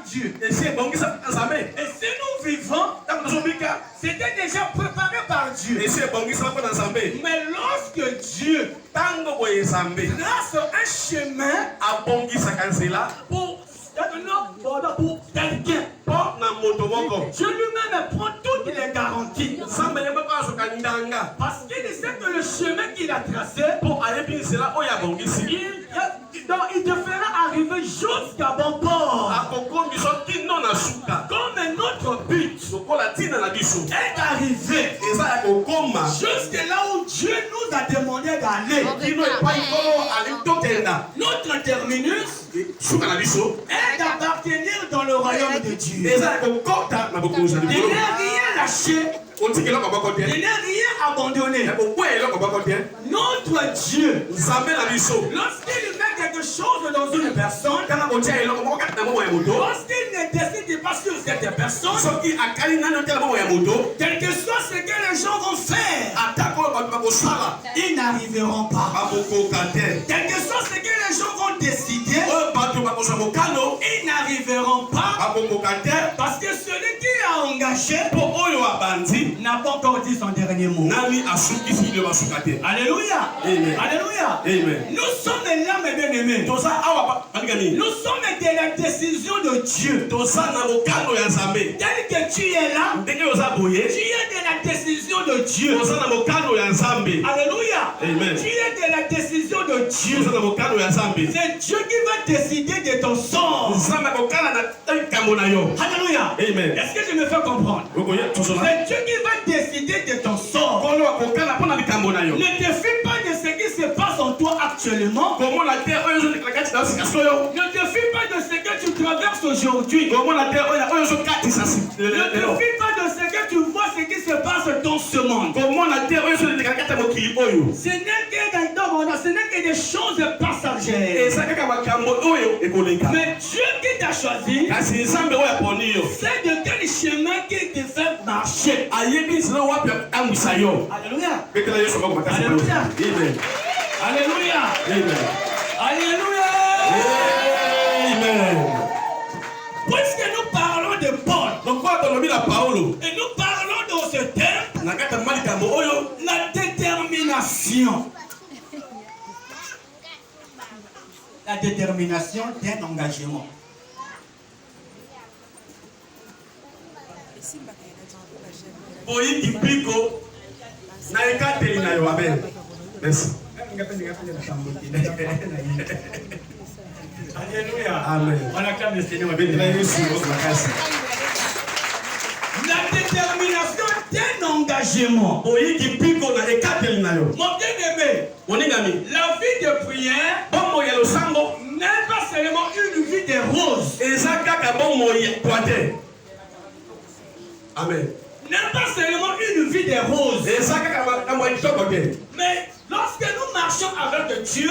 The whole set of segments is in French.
Dieu. Et si nous vivons, c'était déjà préparé par Dieu. Mais lorsque Dieu trace un chemin pour quelqu'un, Dieu lui-même prend toutes les garanties. Parce qu'il sait que le chemin qu'il a tracé, il te fera arriver jusqu'à bon port. Comme notre but est arrivé jusque là où Dieu nous a demandé d'aller. Notre terminus est d'appartenir dans le royaume de Dieu. Il n'est rien lâché. Il n'est rien abandonné. Notre Dieu, lorsqu'il met quelque chose dans une personne, lorsqu'il ne décide pas sur cette personne, quel que soit ce que les gens vont faire, ils n'arriveront pas. Quel que soit ce que les gens vont décider, ils n'arriveront pas. Parce que celui qui a engagé n'a pas encore dit son dernier mot. Alléluia. Amen. Alléluia. Amen. Nous sommes les lames bien-aimés. Nous sommes de la décision de Dieu. Tel que tu es là, tu es de la décision de Dieu. Alléluia. Amen. Tu es de la décision de Dieu. C'est Dieu qui va décider de ton sort. Alléluia. Amen. Est-ce que je me fais comprendre? C'est Dieu qui va décider de ton sort. Ne te fie pas de ce qui se passe en toi actuellement. Ne te fie pas de ce que tu traverses aujourd'hui. Ne te fie pas de ce que tu vois, ce qui se passe dans ce monde. Ce n'est que des choses passagères. Mais Dieu qui t'a choisi, c'est de quel chemin qu'il te fait marcher. Alléluia. Alléluia. Alléluia. Alléluia. Alléluia. Amen. Puisque nous parlons de Paul, et nous parlons dans ce terme, la détermination. La détermination d'un engagement. Alléluia. Amen. On acclame le Seigneur. La détermination d'un engagement. Mon bien-aimé, la vie de prière n'est pas seulement une vie de roses. Amen. N'est pas seulement une vie de roses. Mais lorsque nous marchons avec Dieu,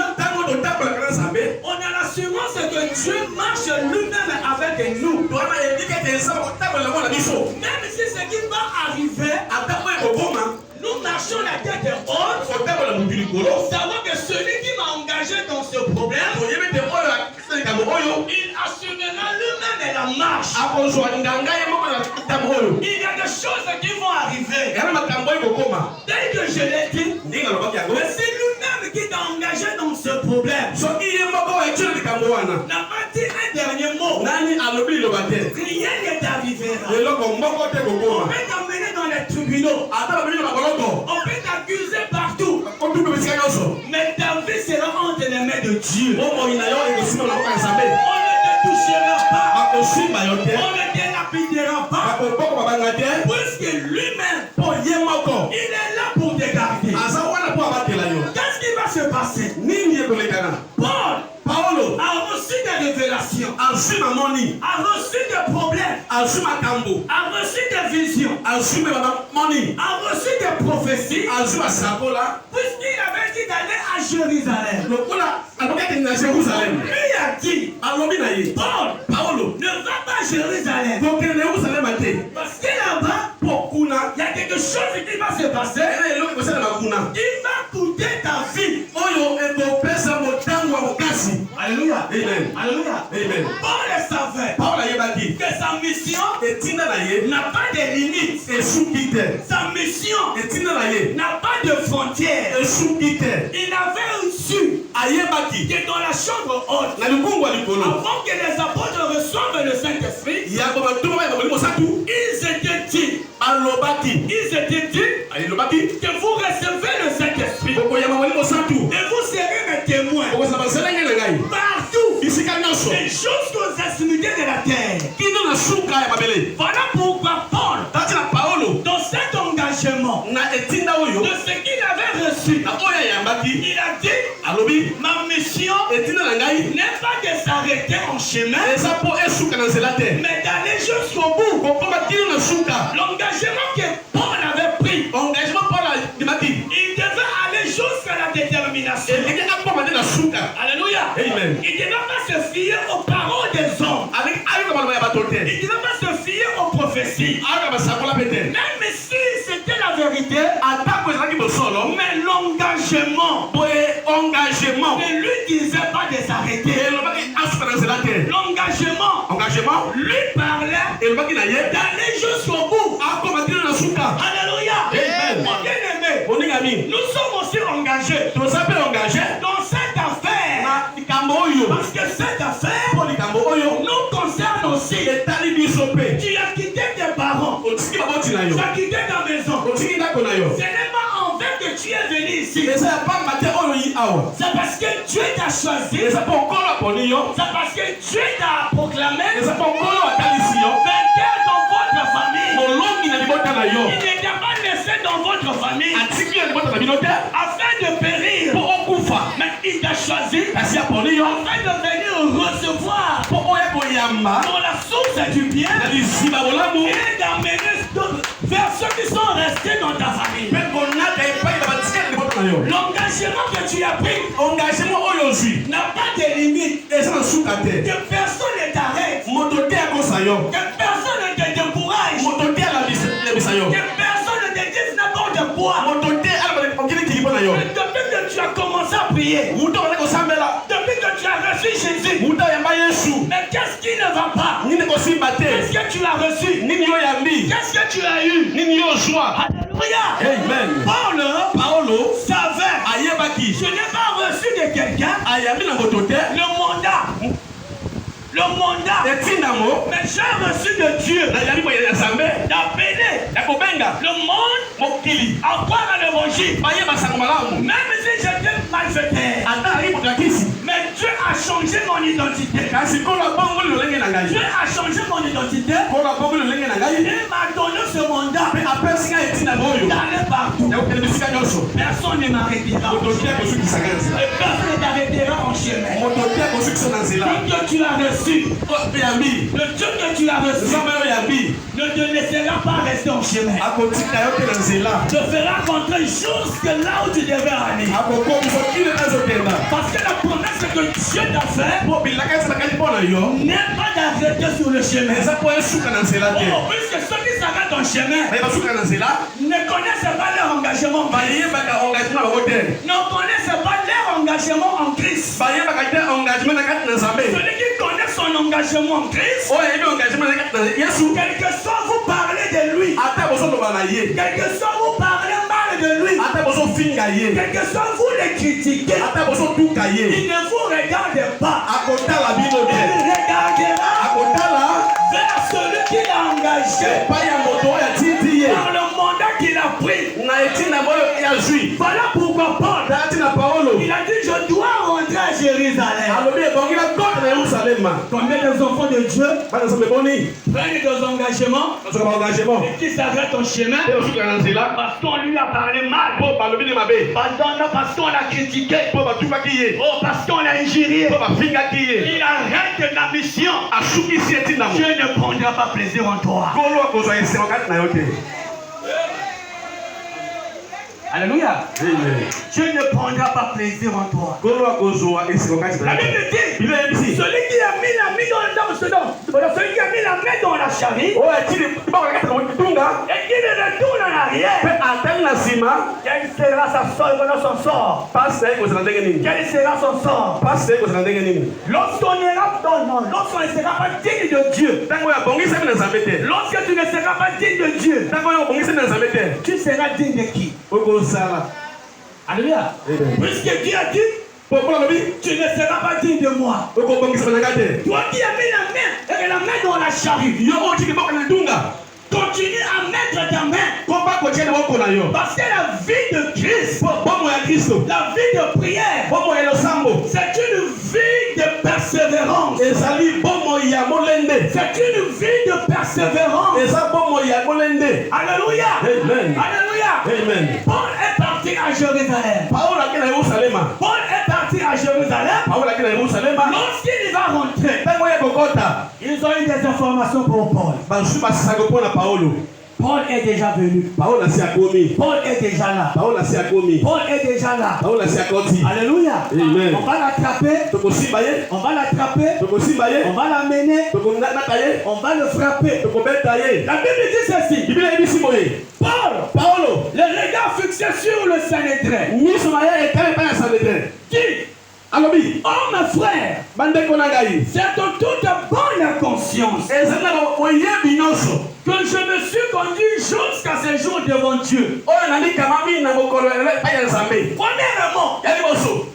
on a l'assurance que Dieu marche lui-même avec nous. Même si ce qui va arriver, nous marchons la tête haute pour savoir que celui qui m'a engagé dans ce problème, il assurera lui-même la marche. Il y a des choses qui vont arriver. Dès que je l'ai dit, mais c'est lui-même qui t'a engagé dans ce problème. N'a pas dit un dernier mot. Rien ne t'arrivera. On peut t'emmener dans les tribunaux. On peut t'accuser partout. Mais ta vie sera entre les mains de Dieu. On ne te touchera pas. On ne te lapidera pas. Puisque lui-même, il est là pour te garder. Qu'est-ce qui va se passer? Paul a reçu des révélations, a reçu des problèmes, a reçu des visions, a reçu des prophéties, puisqu'il avait dit d'aller à Jérusalem. Lui a dit, Paul, ne va pas à Jérusalem. Parce que là-bas, il y a quelque chose qui va se passer. Il va coûter ta vie. Alléluia. Amen. Alléluia. Amen. Paul le savait. Sa mission n'a pas de limites. Sa mission n'a pas de frontières. Il avait reçu que dans la chambre haute, avant que les apôtres reçoivent le Saint-Esprit, ils étaient dit que vous recevez le Saint-Esprit et vous serez mes témoins partout, les choses que vous assimilez de la terre. Voilà pourquoi Paul, dans cet engagement de ce qu'il avait reçu, il a dit, ma mission n'est pas de s'arrêter en chemin, mais d'aller jusqu'au bout. L'engagement que Paul avait pris, il devait aller jusqu'à la détermination. Alléluia. Amen. Il ne devait pas se fier aux paroles des hommes. Il ne devait pas se fier aux prophéties. Même si c'était la vérité, mais l'engagement ne lui disait pas de s'arrêter. L'engagement lui parlait d'aller jusqu'au bout. Alléluia. Bien-aimé, nous sommes aussi engagés dans cette affaire. Parce que cette affaire nous concerne aussi. Tu as quitté tes parents. Tu as quitté ta maison. Ce n'est pas en fait que tu es venu ici. C'est parce que Dieu t'a choisi. C'est parce que Dieu t'a proclamé. Vainqueur dans votre famille. Il n'était pas laissé dans votre famille afin de périr. Mais il t'a choisi afin de venir recevoir dans la source du bien et d'amener vers ceux qui sont restés dans ta famille. L'engagement que tu as pris n'a pas de limite. Que personne ne t'arrête. Que personne ne te décourage. Que personne ne te dise n'importe quoi. Depuis que tu as commencé à prier, depuis que tu as reçu Jésus, mais qu'est-ce qui ne va pas? Qu'est-ce que tu as reçu? Qu'est-ce que tu as eu? Alléluia. Amen. Paul savait, je n'ai pas reçu de quelqu'un le mandat, mais j'ai reçu de Dieu d'appeler le monde à croire à l'évangile. Même si j'étais malfaiteur, mais Dieu a changé mon identité. Dieu a changé mon identité. Il m'a donné ce mandat d'aller partout. Personne ne m'arrêtera. Et personne ne t'arrêtera en chemin. Que tu as reçu. Le Dieu que tu as reçu ne te laissera pas rester en chemin. Te fera rentrer jusque là où tu devais aller. Parce que la promesse que Dieu t'a fait n'est pas d'arrêter sur le chemin. Puisque ceux qui s'arrêtent en chemin ne connaissent pas leur engagement. Ne connaissent pas leur engagement en Christ. Celui qui connaît son engagement en Christ, quel que soit vous parlez de lui, quel que soit vous parlez mal de lui, quel que soit vous le critiquez, il ne vous regarde pas. Il regardera vers celui qui l'a engagé par le mandat qu'il a pris. Voilà pourquoi Paul, il a dit je dois rentrer à Jérusalem. Combien des enfants de Dieu prennent des engagements et qui s'arrêtent en chemin parce qu'on lui a parlé mal, parce qu'on l'a critiqué, parce qu'on l'a injurié. Il arrête la mission. Dieu ne prendra pas plaisir en toi. Alléluia. Dieu ne prendra pas plaisir en toi. La Bible dit, celui qui a mis la main dans la charrue. Et qu'il retourne en arrière. Quel sera sa sort dans son sort? Quel sera son sort? Lorsqu'on ne sera pas digne de Dieu, lorsque tu ne seras pas digne de Dieu, tu seras digne de qui? Alléluia. Puisque Dieu a dit, tu ne seras pas digne de moi. Toi qui as mis la main et la main dans la charrue, continue à mettre ta main. Parce que la vie de Christ, la vie de prière, c'est une vie de persévérance. C'est une vie de persévérance. Alléluia. Amen. Alléluia. Amen. Paul est parti à Jérusalem. Paul est parti à Jérusalem. Lorsqu'il va rentrer, ils ont eu des informations pour Paul. Paul est déjà venu. Paul est déjà là. Paul est déjà là. Alléluia. Amen. On va l'attraper. On va l'attraper. On va l'amener. On va le frapper. La Bible dit ceci. Paul, le regard fixé sur le Sanhédrin. Dit, oh mes frères, c'est de toute bonne conscience que je me suis conduit jusqu'à ce jour devant Dieu. Premièrement,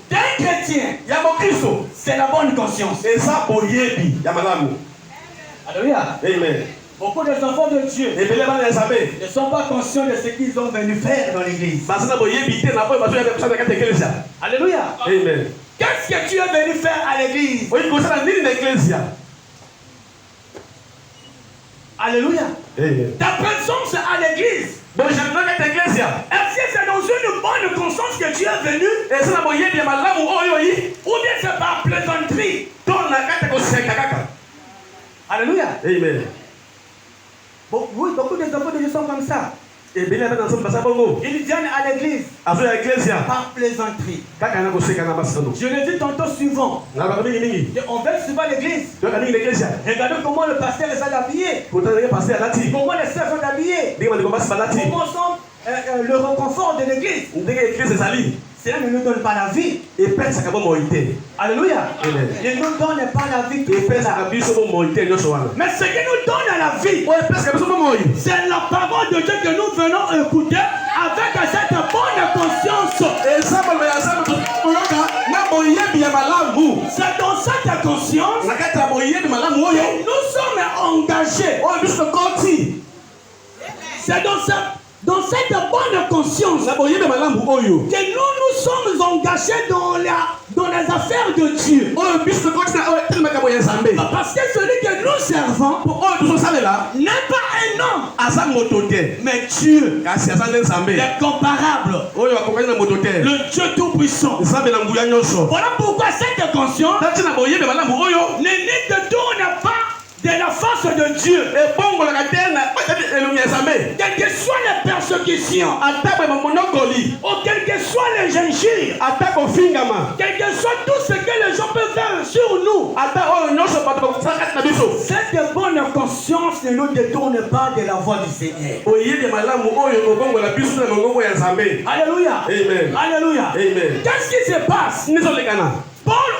d'un chrétien, c'est la bonne conscience. Alléluia. Amen. Beaucoup des enfants de Dieu ne sont pas conscients de ce qu'ils ont venu faire dans l'église. Alléluia. Amen. Qu'est-ce que tu es venu faire à l'église? Alléluia. Amen. Ta présence à l'église, est-ce que c'est dans une bonne conscience que tu es venu? Ou bien c'est par plaisanterie? Alléluia. Amen. Oui, beaucoup des enfants de Dieu sont comme ça. Ils viennent à l'église par plaisanterie. Je le dis tantôt souvent. On va souvent à l'église. Regardez comment le pasteur est habillé. Comment les sœurs sont habillées. Comment sont le réconfort de l'église. Cela ne nous donne pas la vie. Alléluia. Ne nous donne pas la vie tout cela. Mais ce qui nous donne la vie, c'est la parole de Dieu que nous venons écouter avec cette bonne conscience. C'est dans cette conscience que nous sommes engagés. C'est dans cette bonne conscience que nous sommes engagés dans les affaires de Dieu. Parce que celui que nous servons n'est pas un homme, mais Dieu, l'incomparable, le Dieu tout-puissant. Voilà pourquoi cette conscience ne détourne pas de la face de Dieu. Quelles que soient les persécutions, ou quelles que soient les injures, quel que soit tout ce que les gens peuvent faire sur nous, cette bonne conscience ne nous détourne pas de la voie du Seigneur. Alléluia. Amen. Alléluia. Amen. Qu'est-ce qui se passe? Paul